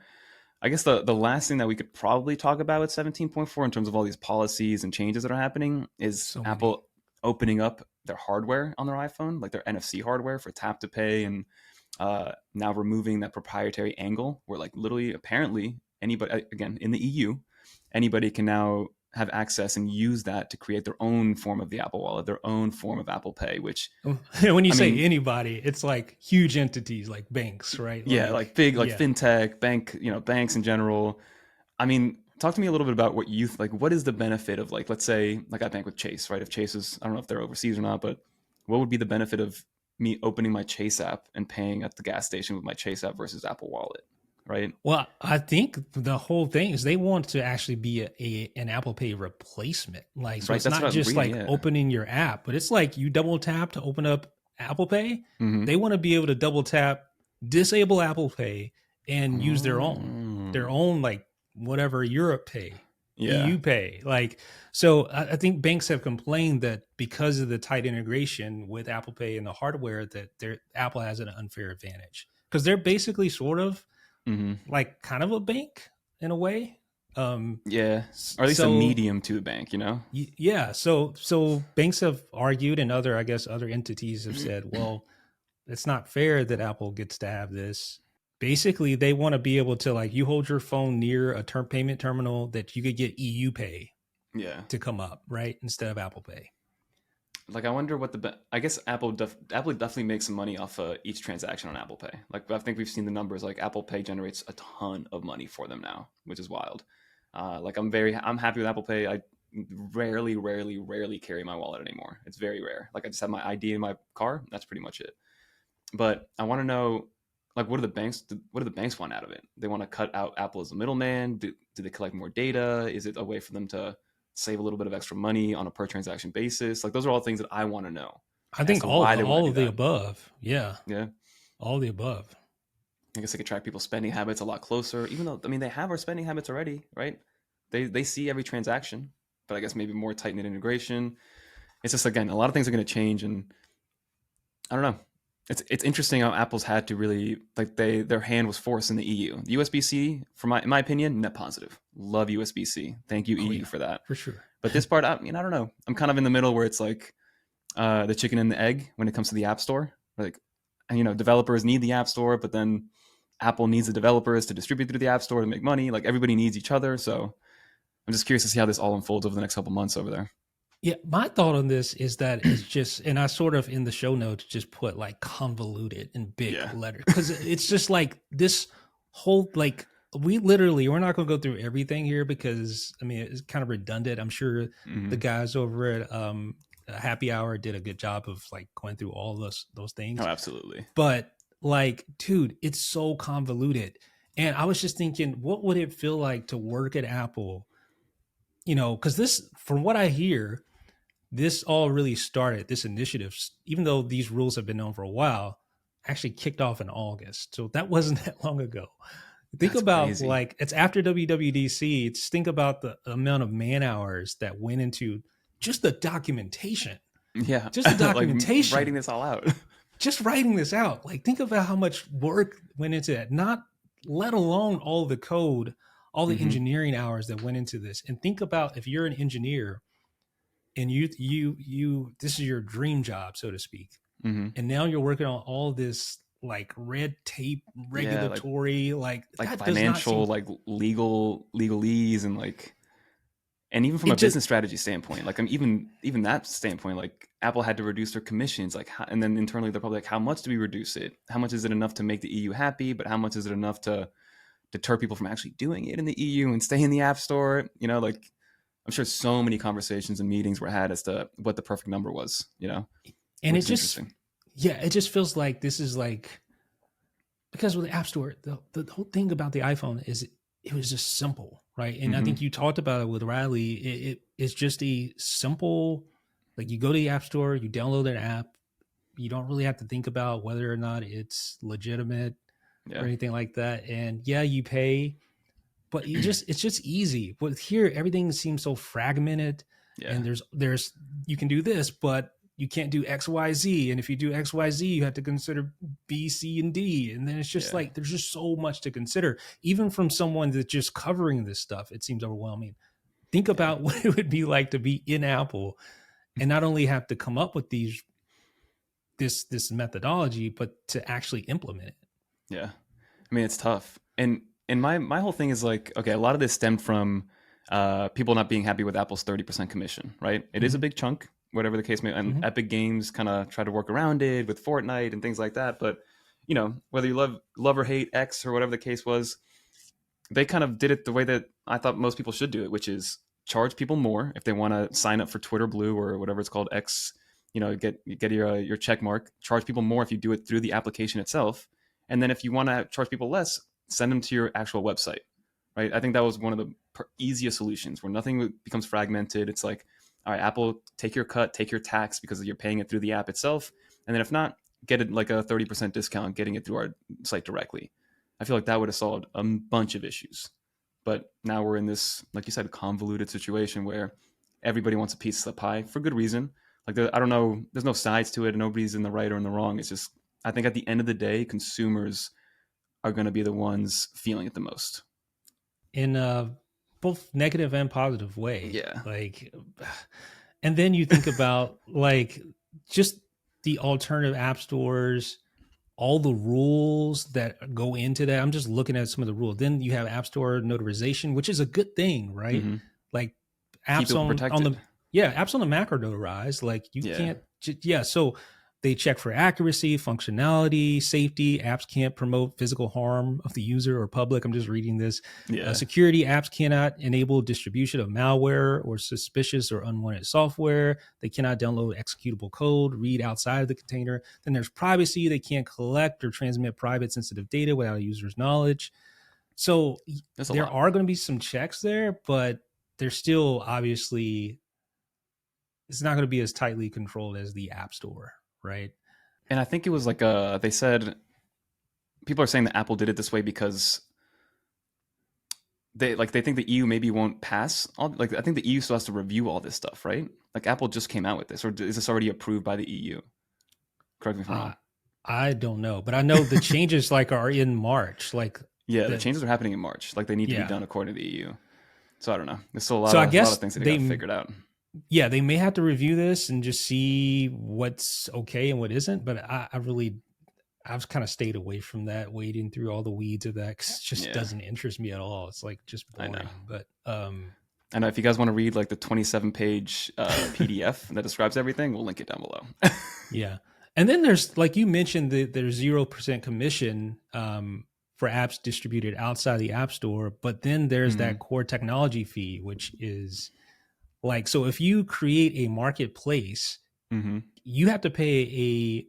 guess the last thing that we could probably talk about with 17.4 in terms of all these policies and changes that are happening is Apple opening up their hardware on their iPhone, like their NFC hardware for tap to pay, and now removing that proprietary angle where like literally apparently anybody, again, in the EU, anybody can now have access and use that to create their own form of the Apple Wallet, their own form of Apple Pay, which when you say anybody, it's like huge entities like banks, right? Like big, like fintech, banks in general. I mean, talk to me a little bit about what you like. What is the benefit of like, let's say, like I bank with Chase, right? If Chase is, I don't know if they're overseas or not, but what would be the benefit of me opening my Chase app and paying at the gas station with my Chase app versus Apple Wallet? Right. Well, I think the whole thing is they want to actually be an Apple Pay replacement. Like, so it's not just like opening your app, but it's like you double tap to open up Apple Pay. Mm-hmm. They want to be able to double tap, disable Apple Pay, and use their own like whatever Europe Pay, EU Pay. Like, so I think banks have complained that because of the tight integration with Apple Pay and the hardware, that Apple has an unfair advantage because they're basically sort of like kind of a bank in a way. Or at least a medium to a bank, Yeah. So banks have argued, and other entities have said, well, it's not fair that Apple gets to have this. Basically, they want to be able to, like, you hold your phone near a payment terminal that you could get EU Pay to come up, right? Instead of Apple Pay. Like, I wonder what I guess Apple definitely makes some money off each transaction on Apple Pay. Like, I think we've seen the numbers. Like, Apple Pay generates a ton of money for them now, which is wild. Like, I'm happy with Apple Pay. I rarely carry my wallet anymore. It's very rare. Like, I just have my ID in my car. That's pretty much it. But I want to know, like, what do the banks want out of it? They want to cut out Apple as a middleman. Do they collect more data? Is it a way for them to save a little bit of extra money on a per transaction basis? Like, those are all things that I want to know. I think all of the above. Yeah. All the above. I guess they could track people's spending habits a lot closer, even though, I mean, they have our spending habits already, right? They see every transaction, but I guess maybe more tight-knit integration. It's just, again, a lot of things are going to change, and I don't know. It's interesting how Apple's had to really, like, their hand was forced in the EU. The USB-C, in my opinion, net positive. Love USB-C. Thank you, EU, for that. For sure. But this part, I don't know. I'm kind of in the middle where it's like, the chicken and the egg when it comes to the App Store. Like, and developers need the App Store, but then Apple needs the developers to distribute through the App Store to make money. Like, everybody needs each other. So I'm just curious to see how this all unfolds over the next couple months over there. Yeah, my thought on this is that it's just, and I sort of in the show notes just put like convoluted in big letters, because it's just like this whole, like, we're not going to go through everything here because I mean it's kind of redundant. I'm sure the guys over at Happy Hour did a good job of like going through all those things. Oh, absolutely. But like, dude, it's so convoluted. And I was just thinking, what would it feel like to work at Apple? Because this, from what I hear, this all really started, this initiative, even though these rules have been known for a while, actually kicked off in August. So that wasn't that long ago. Think That's about crazy. like, it's after WWDC. Think about the amount of man hours that went into just the documentation. Yeah. Just the documentation. Like writing this all out. Just writing this out. Like, think about how much work went into that, not let alone all the code, all the engineering hours that went into this. And think about if you're an engineer and you this is your dream job, so to speak. And now you're working on all this like red tape, regulatory, like financial, like legalese, and even from a business strategy standpoint, like even that standpoint, like Apple had to reduce their commissions, like, and then internally they're probably like, how much do we reduce it? How much is it enough to make the EU happy? But how much is it enough to deter people from actually doing it in the EU and stay in the App Store? Like, I'm sure so many conversations and meetings were had as to what the perfect number was, And it just, it just feels like this is like, because with the App Store, the whole thing about the iPhone is it was just simple, right? And I think you talked about it with Riley. It's just a simple, like, you go to the App Store, you download an app, you don't really have to think about whether or not it's legitimate or anything like that. And you pay, but it's just easy. But here, everything seems so fragmented, and there's you can do this, but you can't do X, Y, Z. And if you do X, Y, Z, you have to consider B, C, and D. And then it's just like, there's just so much to consider. Even from someone that's just covering this stuff, it seems overwhelming. Think about what it would be like to be in Apple and not only have to come up with this methodology, but to actually implement it. Yeah. I mean, it's tough. And my whole thing is like, okay, a lot of this stemmed from people not being happy with Apple's 30% commission, right? It is a big chunk, whatever the case may be. And Epic Games kind of try to work around it with Fortnite and things like that. But, whether you love or hate X or whatever the case was, they kind of did it the way that I thought most people should do it, which is charge people more if they want to sign up for Twitter Blue or whatever it's called, X, get your check mark, charge people more if you do it through the application itself. And then if you want to charge people less, send them to your actual website, right? I think that was one of the easiest solutions where nothing becomes fragmented. It's like, all right, Apple, take your cut, take your tax because you're paying it through the app itself. And then if not, get it like a 30% discount, getting it through our site directly. I feel like that would have solved a bunch of issues. But now we're in this, like you said, convoluted situation where everybody wants a piece of the pie for good reason. Like, I don't know, there's no sides to it. Nobody's in the right or in the wrong. It's just, I think at the end of the day, consumers are going to be the ones feeling it the most. In both negative and positive way. Yeah. Like, and then you think about like just the alternative app stores, all the rules that go into that. I'm just looking at some of the rules. Then you have App Store notarization, which is a good thing, right? Like apps on the apps on the Mac are notarized. Like you can't. So they check for accuracy, functionality, safety. Apps can't promote physical harm of the user or public. I'm just reading this. Security, apps cannot enable distribution of malware or suspicious or unwanted software. They cannot download executable code, read outside of the container. Then there's privacy. They can't collect or transmit private sensitive data without a user's knowledge. So there are going to be some checks there, but they're still obviously, it's not going to be as tightly controlled as the App Store. Right. And I think it was like they said, people are saying that Apple did it this way because they think the EU maybe won't pass. I think the EU still has to review all this stuff, right? Like Apple just came out with this, or is this already approved by the EU? Correct me if I'm wrong. I don't know, but I know the changes are in March. The changes are happening in March. Like they need to be done according to the EU. So I don't know. There's still a lot of things that they got figured out. yeah, they may have to review this and just see what's okay and what isn't. But I've kind of stayed away from that, wading through all the weeds of that, 'cause it just Yeah, doesn't interest me at all. It's like just I know. boring. But I know if you guys want to read like the 27-page PDF that describes everything, we'll link it down below. yeah, and then there's like you mentioned there's 0% commission for apps distributed outside the App Store, but then there's Mm-hmm. that core technology fee, which is like, so if you create a marketplace, Mm-hmm. you have to pay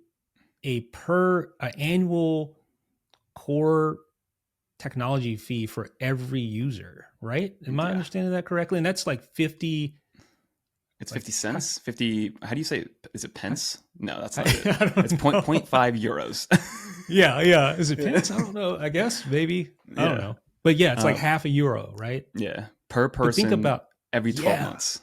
a annual core technology fee for every user, right? Am I Yeah. understanding that correctly? And that's like 50, It's like 50 cents. 50. How do you say it? Is it I, pence? No, that's not it. I It's don't know. point five euros. Yeah. Is it Yeah. pence? I don't know. I guess maybe. I don't Yeah. know. But yeah, it's like Um, half a euro, right? yeah. Per But think person about, every 12 yeah. months.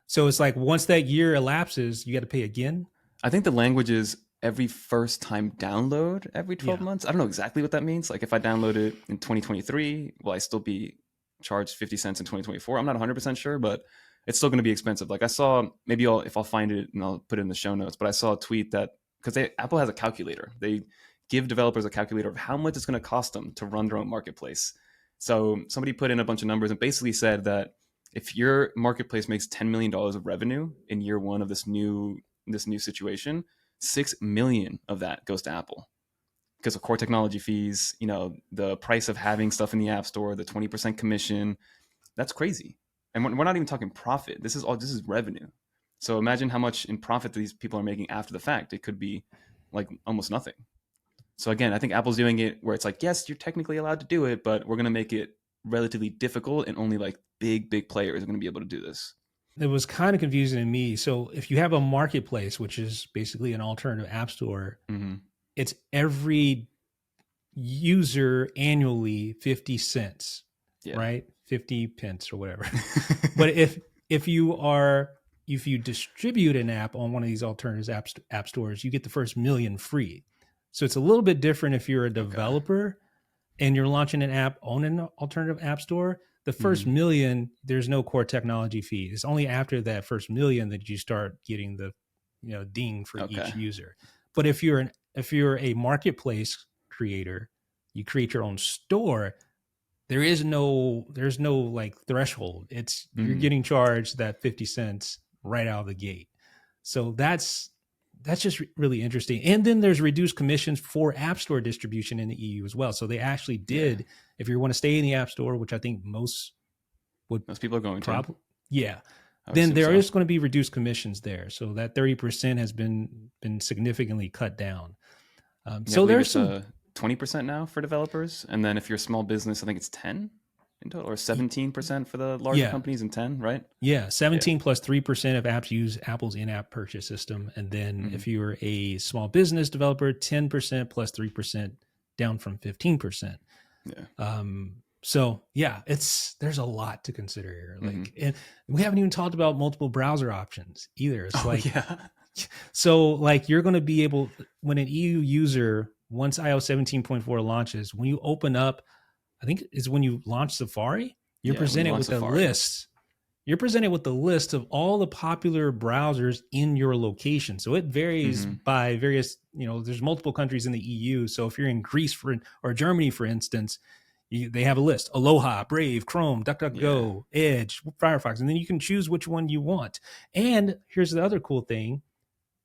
So it's like once that year elapses, you got to pay again. I think the language is every first time download every 12 Yeah. months. I don't know exactly what that means. Like if I download it in 2023, will I still be charged 50 cents in 2024? I'm not 100% sure, but it's still going to be expensive. Like I saw, maybe if I'll find it and I'll put it in the show notes, but I saw a tweet that because Apple has a calculator, they give developers a calculator of how much it's going to cost them to run their own marketplace. So somebody put in a bunch of numbers and basically said that if your marketplace makes $10 million of revenue in year one of this new situation, 6 million of that goes to Apple because of core technology fees, the price of having stuff in the App Store, the 20% commission. That's crazy. And we're not even talking profit. This is revenue. So imagine how much in profit these people are making after the fact. It could be like almost nothing. So again, I think Apple's doing it where it's like, yes, you're technically allowed to do it, but we're going to make it relatively difficult and only like big players are going to be able to do this. It was kind of confusing to me. So if you have a marketplace, which is basically an alternative app store, Mm-hmm. it's every user annually 50 cents, Yeah. right? 50 pence or whatever. But if you distribute an app on one of these alternative app stores, you get the first million free. So it's a little bit different if you're a Okay. developer and you're launching an app on an alternative app store. The first Mm-hmm. million, there's no core technology fee. It's only after that first million that you start getting the ding for Okay. each user. But if you're a marketplace creator, you create your own store, there's no like threshold. It's you're Mm-hmm. getting charged that 50 cents right out of the gate. So that's just really interesting. And then there's reduced commissions for App Store distribution in the EU as well. So they actually Yeah. did, if you want to stay in the App Store, which I think most would Most people are going to. probably, yeah, I would then assume there so. is going to be reduced commissions there. So that 30% has been significantly cut down. Yeah, I So believe there's it's some, 20% now for developers, and then if you're a small business, I think it's 10 in total, or 17% for the larger yeah, companies, and 10, right? yeah, Yeah. 17 plus 3% of apps use Apple's in-app purchase system. And then Mm-hmm. if you're a small business developer, 10% plus 3% down from 15%. Yeah. So yeah, there's a lot to consider here. Mm-hmm. Like, and we haven't even talked about multiple browser options either. It's Oh like, yeah. so like you're going to be able, when an EU user, once iOS 17.4 launches, when you open up, I think it's when you launch Safari, you're Yeah. When you presented launch with a Safari. list. You're presented with the list of all the popular browsers in your location. So it varies Mm-hmm. by various, there's multiple countries in the EU. So if you're in Greece or Germany, for instance, they have a list: Aloha, Brave, Chrome, Yeah. DuckDuckGo, Edge, Firefox, and then you can choose which one you want. And here's the other cool thing: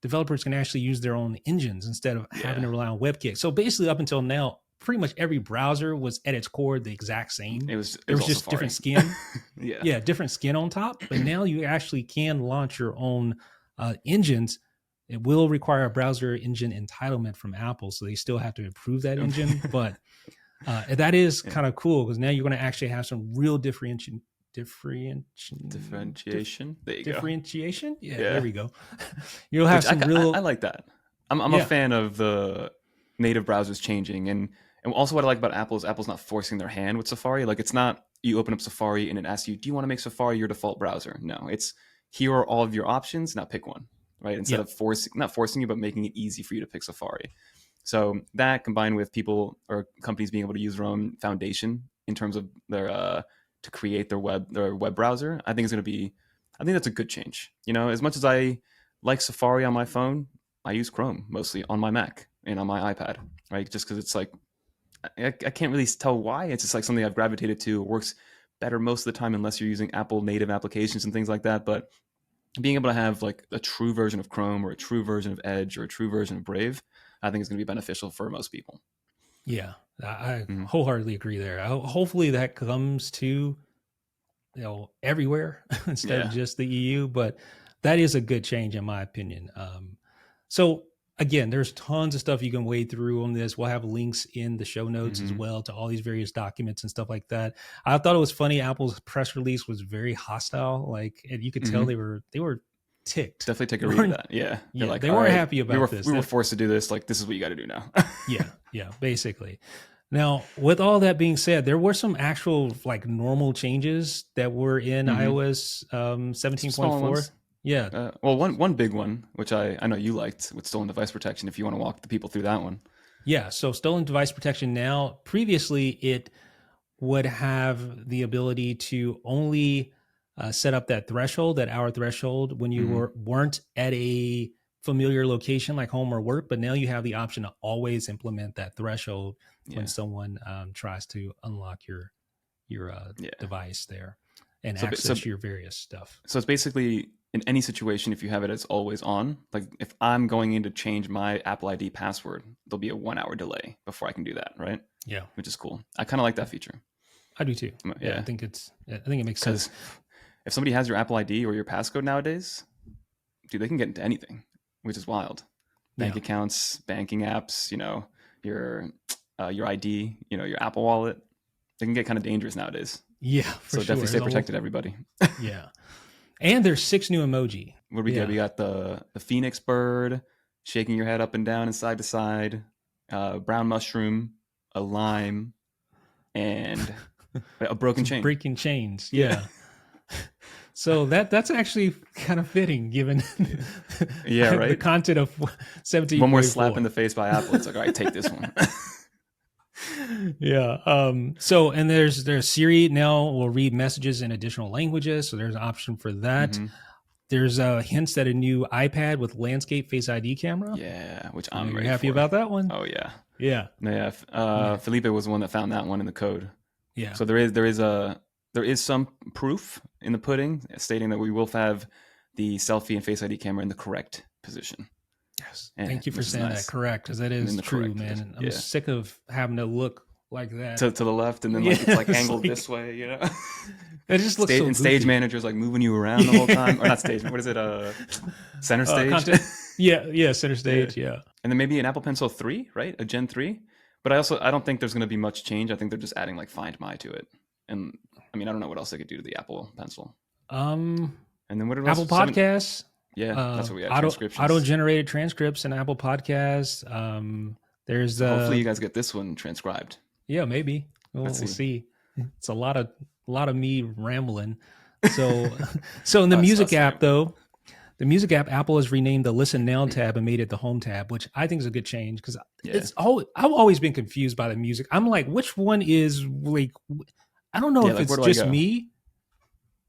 developers can actually use their own engines instead of having Yeah. to rely on WebKit. So basically, up until now, pretty much every browser was at its core the exact same. It was There was all just different Safari. skin. Yeah. Yeah, different skin on top. But now you actually can launch your own engines. It will require a browser engine entitlement from Apple, so they still have to improve that engine. But that is Yeah. kind of cool because now you're going to actually have some real Differentiation. There you go. differentiation. Yeah, there Yeah. we go. You'll have Which some I real, like that. I'm a yeah, fan of the native browsers changing, and also what I like about Apple is Apple's not forcing their hand with Safari. Like it's not you open up Safari and it asks you, do you want to make Safari your default browser? No, it's here are all of your options. Now pick one, right? Instead yeah, of not forcing you, but making it easy for you to pick Safari. So that combined with people or companies being able to use their own foundation in terms of their to create their web browser, I think is going to be I think that's a good change. As much as I like Safari on my phone, I use Chrome mostly on my Mac and on my iPad, right? Just because it's like, I can't really tell why. It's just like something I've gravitated to. It works better most of the time unless you're using Apple native applications and things like that. But being able to have like a true version of Chrome or a true version of Edge or a true version of Brave, I think is going to be beneficial for most people. Yeah, I wholeheartedly agree there. Hopefully that comes to everywhere instead of just the EU, but that is a good change in my opinion. So again, there's tons of stuff you can wade through on this. We'll have links in the show notes as well to all these various documents and stuff like that. I thought it was funny. Apple's press release was very hostile. Like, and you could tell they were ticked. Definitely take a read of that. Yeah. Yeah. Like, they weren't happy about this. We were forced to do this. Like, this is what you got to do now. Yeah. Basically. Now, with all that being said, there were some actual like normal changes that were in iOS 17.4. Yeah. Well, one big one, which I know you liked, with stolen device protection, if you want to walk the people through that one. Yeah. So stolen device protection now, previously it would have the ability to only set up that threshold, that hour threshold, when you weren't at a familiar location like home or work, but now you have the option to always implement that threshold when someone tries to unlock your device there and access your various stuff. So it's basically in any situation, if you have it as always on, like if I'm going in to change my Apple ID password, there'll be a 1 hour delay before I can do that, right? Yeah, which is cool. I kind of like that feature. I do too. Yeah, I think it makes sense. If somebody has your Apple ID or your passcode nowadays, dude, they can get into anything, which is wild. Bank accounts, banking apps, your ID, your Apple Wallet. They can get kind of dangerous nowadays. Yeah, so definitely stay protected, everybody. Yeah, and there's 6 new emoji. What do we get? We got the phoenix bird shaking your head up and down and side to side, brown mushroom, a lime, and a broken chain. Breaking chains. Yeah. So that's actually kind of fitting given the content of 17. One more slap in the face by Apple. It's like, all right, take this one. Yeah. So, and there's Siri now will read messages in additional languages. So there's an option for that. There's hints at a new iPad with landscape Face ID camera. Yeah, which I'm very happy about that one. Oh yeah. Yeah. Felipe was the one that found that one in the code. Yeah. So there is some proof in the pudding stating that we will have the selfie and Face ID camera in the correct position. Yes. Thank you for saying that correct, because that is true, man. I'm sick of having to look like that to the left, and then it's like angled this way, It just looks so goofy. Stage manager's like moving you around the whole time, or not stage. What is it? Center stage. Center stage. Yeah. And then maybe an Apple Pencil 3, right? A Gen 3. But I don't think there's going to be much change. I think they're just adding like Find My to it. And I mean, I don't know what else they could do to the Apple Pencil. And then what Apple Podcasts. Yeah, that's what we have. Transcriptions. Auto-generated transcripts in Apple Podcasts. There's hopefully you guys get this one transcribed. Yeah, maybe. We'll see. It's a lot of me rambling. So in the music app though, the music app, Apple has renamed the Listen Now tab and made it the Home tab, which I think is a good change because I've always been confused by the music. I'm like, which one is like? I don't know if it's just me.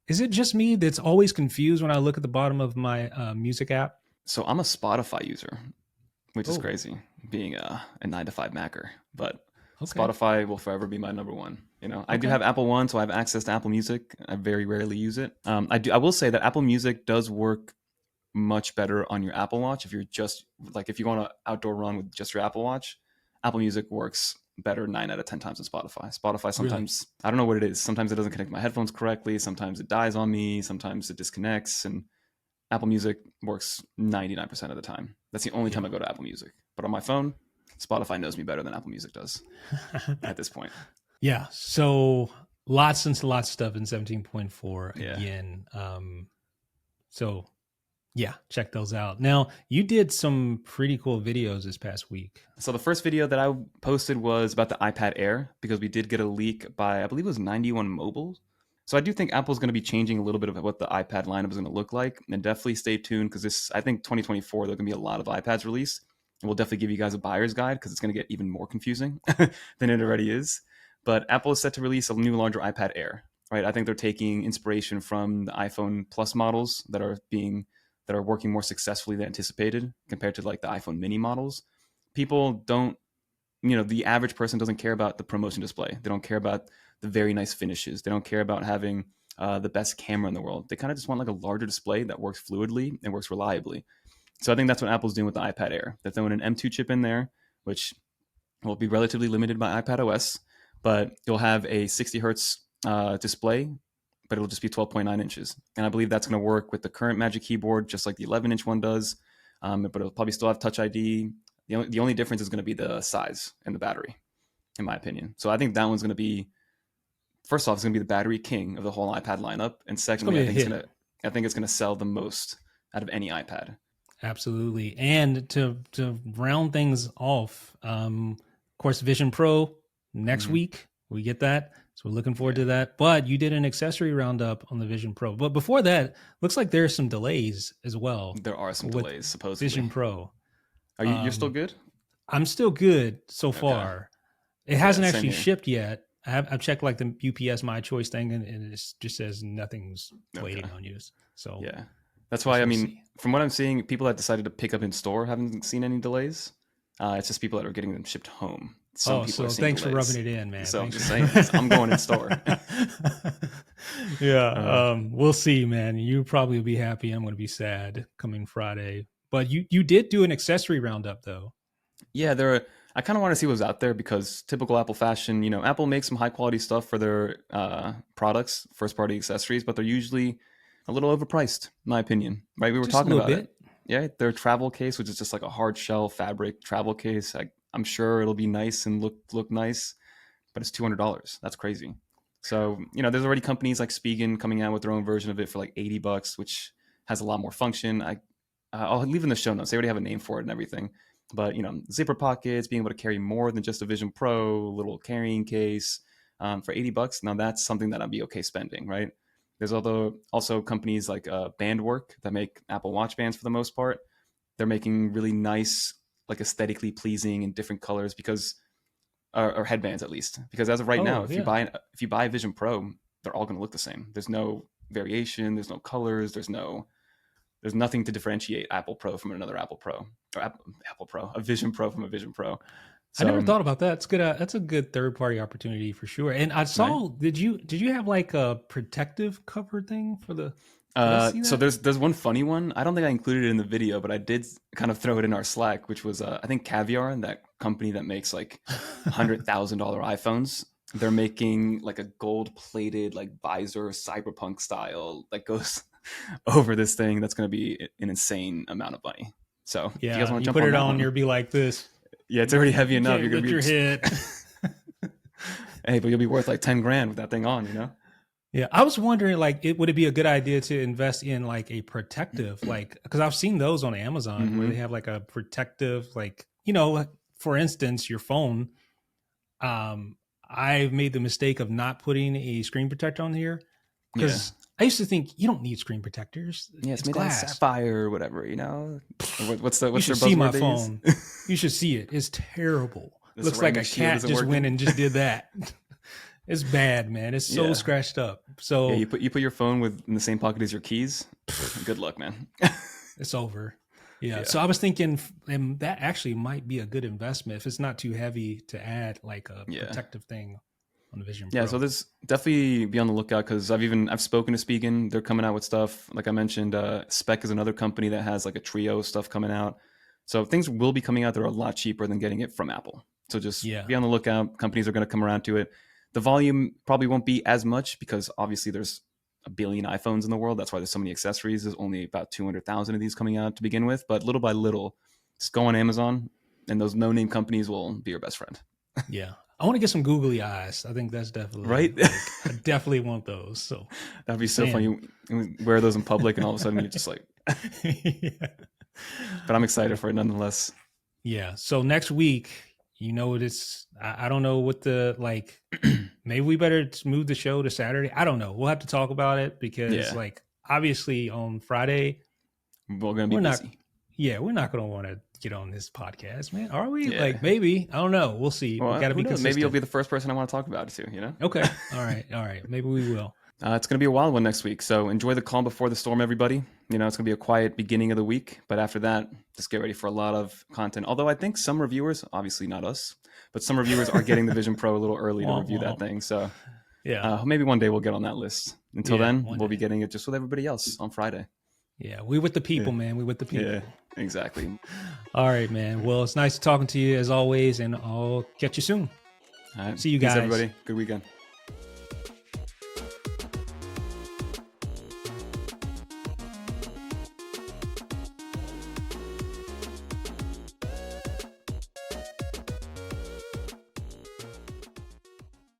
Is it just me that's always confused when I look at the bottom of my music app? So I'm a Spotify user, which is crazy, being a 9-to-5 Macer. But Spotify will forever be my number one. I do have Apple One, so I have access to Apple Music. I very rarely use it. I will say that Apple Music does work much better on your Apple Watch. If you go on an outdoor run with just your Apple Watch, Apple Music works better 9 out of 10 times than Spotify sometimes, really? I don't know what it is. Sometimes it doesn't connect my headphones correctly. Sometimes it dies on me. Sometimes it disconnects. And Apple Music works 99% of the time. That's the only time I go to Apple Music. But on my phone, Spotify knows me better than Apple Music does at this point. Yeah. So lots and lots of stuff in 17.4 again. So yeah, check those out. Now, you did some pretty cool videos this past week. So the first video that I posted was about the iPad Air, because we did get a leak by, I believe it was 91 Mobile. So I do think Apple's going to be changing a little bit of what the iPad lineup is going to look like. And definitely stay tuned, because I think 2024, there are going to be a lot of iPads released. And we'll definitely give you guys a buyer's guide, because it's going to get even more confusing than it already is. But Apple is set to release a new, larger iPad Air. right? I think they're taking inspiration from the iPhone Plus models that are working more successfully than anticipated compared to like the iPhone mini models. People don't, the average person doesn't care about the ProMotion display. They don't care about the very nice finishes. They don't care about having the best camera in the world. They kind of just want like a larger display that works fluidly and works reliably. So I think that's what Apple's doing with the iPad Air. They're throwing an M2 chip in there, which will be relatively limited by iPadOS, but you'll have a 60 hertz display, but it'll just be 12.9 inches. And I believe that's going to work with the current Magic Keyboard, just like the 11-inch one does. But it'll probably still have Touch ID. The only difference is going to be the size and the battery, in my opinion. So I think that one's going to be, first off, it's going to be the battery king of the whole iPad lineup. And secondly, I think it's going to sell the most out of any iPad. Absolutely. And to round things off, of course, Vision Pro next week, we get that. So we're looking forward to that. But you did an accessory roundup on the Vision Pro. But before that, looks like there's some delays as well. There are some delays, supposedly. Vision Pro. Are you're still good? I'm still good so far. It hasn't actually shipped yet. I've checked like the UPS My Choice thing, and it just says nothing's waiting on you. So yeah. That's why, from what I'm seeing, people that decided to pick up in store haven't seen any delays. It's just people that are getting them shipped home. Some people are seeing thanks delays. for rubbing it in, man. So I'm just saying, I'm going in store. We'll see, man. You probably will be happy. I'm going to be sad coming Friday. But you did do an accessory roundup, though. Yeah, I kind of want to see what's out there because typical Apple fashion, Apple makes some high quality stuff for their products, first party accessories, but they're usually a little overpriced, in my opinion. Right? We were talking about it. Yeah, their travel case, which is just like a hard shell fabric travel case. I'm sure it'll be nice and look nice, but it's $200. That's crazy. So there's already companies like Spigen coming out with their own version of it for like $80, which has a lot more function. I'll leave in the show notes. They already have a name for it and everything. But zipper pockets, being able to carry more than just a Vision Pro, little carrying case for $80. Now that's something that I'd be okay spending, right? There's also companies like Bandwork that make Apple Watch bands for the most part. They're making really nice, like aesthetically pleasing in different colors because, or headbands at least. Because as of right now, if you buy a Vision Pro, they're all going to look the same. There's no variation. There's no colors. There's nothing to differentiate Apple Pro from another Apple Pro or Apple Pro, a Vision Pro from a Vision Pro. So, I never thought about that. It's good. That's a good third-party opportunity for sure. And I saw, right? Did you have like a protective cover thing for the? So there's one funny one. I don't think I included it in the video, but I did kind of throw it in our Slack, which was I think Caviar, that company that makes like $100,000 iPhones. They're making like a gold-plated like visor, cyberpunk style that goes over this thing. That's going to be an insane amount of money. So yeah, you guys want to jump put it on, you'll be like this. Yeah, it's already heavy enough. You're gonna your head. Hey, but you'll be worth like $10,000 with that thing on, Yeah, I was wondering, like, would it be a good idea to invest in like a protective, like, because I've seen those on Amazon where they have like a protective, like, for instance, your phone. I've made the mistake of not putting a screen protector on here because I used to think you don't need screen protectors. Yeah, it's made glass. Out of sapphire or whatever, What's you should see my phone. You should see it. It's terrible. Looks like a cat just went and just did that. It's bad, man. It's so scratched up. So yeah, you put your phone in the same pocket as your keys. Good luck, man. It's over. Yeah. So I was thinking that actually might be a good investment if it's not too heavy to add like a protective thing on the Vision Pro. Yeah, so there's definitely be on the lookout because I've spoken to Spigen. They're coming out with stuff. Like I mentioned, Spec is another company that has like a trio stuff coming out. So things will be coming out that are a lot cheaper than getting it from Apple. So just be on the lookout. Companies are going to come around to it. The volume probably won't be as much because obviously there's a billion iPhones in the world. That's why there's so many accessories. There's only about 200,000 of these coming out to begin with. But little by little, just go on Amazon and those no-name companies will be your best friend. Yeah. I want to get some googly eyes. I think that's definitely right. I definitely want those. So that'd be so funny. You wear those in public, and all of a sudden you're just like. But I'm excited for it nonetheless. Yeah. So next week, it's. I don't know what the like. Maybe we better move the show to Saturday. I don't know. We'll have to talk about it because, like, obviously on Friday, we're gonna be busy. We're not gonna want to get on this podcast, man. Are we? Yeah. Like, maybe. I don't know. We'll see. Well, we got to be consistent. Maybe you'll be the first person I want to talk about it to, Okay. All right. Maybe we will. It's going to be a wild one next week. So enjoy the calm before the storm, everybody. You know, it's going to be a quiet beginning of the week. But after that, just get ready for a lot of content. Although I think some reviewers, obviously not us, but some reviewers are getting the Vision Pro a little early to review that thing. So yeah, maybe one day we'll get on that list. Until then, we'll be getting it just with everybody else on Friday. Yeah, we with the people, man. We with the people. Yeah, exactly. All right, man. Well, it's nice talking to you as always, and I'll catch you soon. All right. See you guys. Peace, everybody. Good weekend.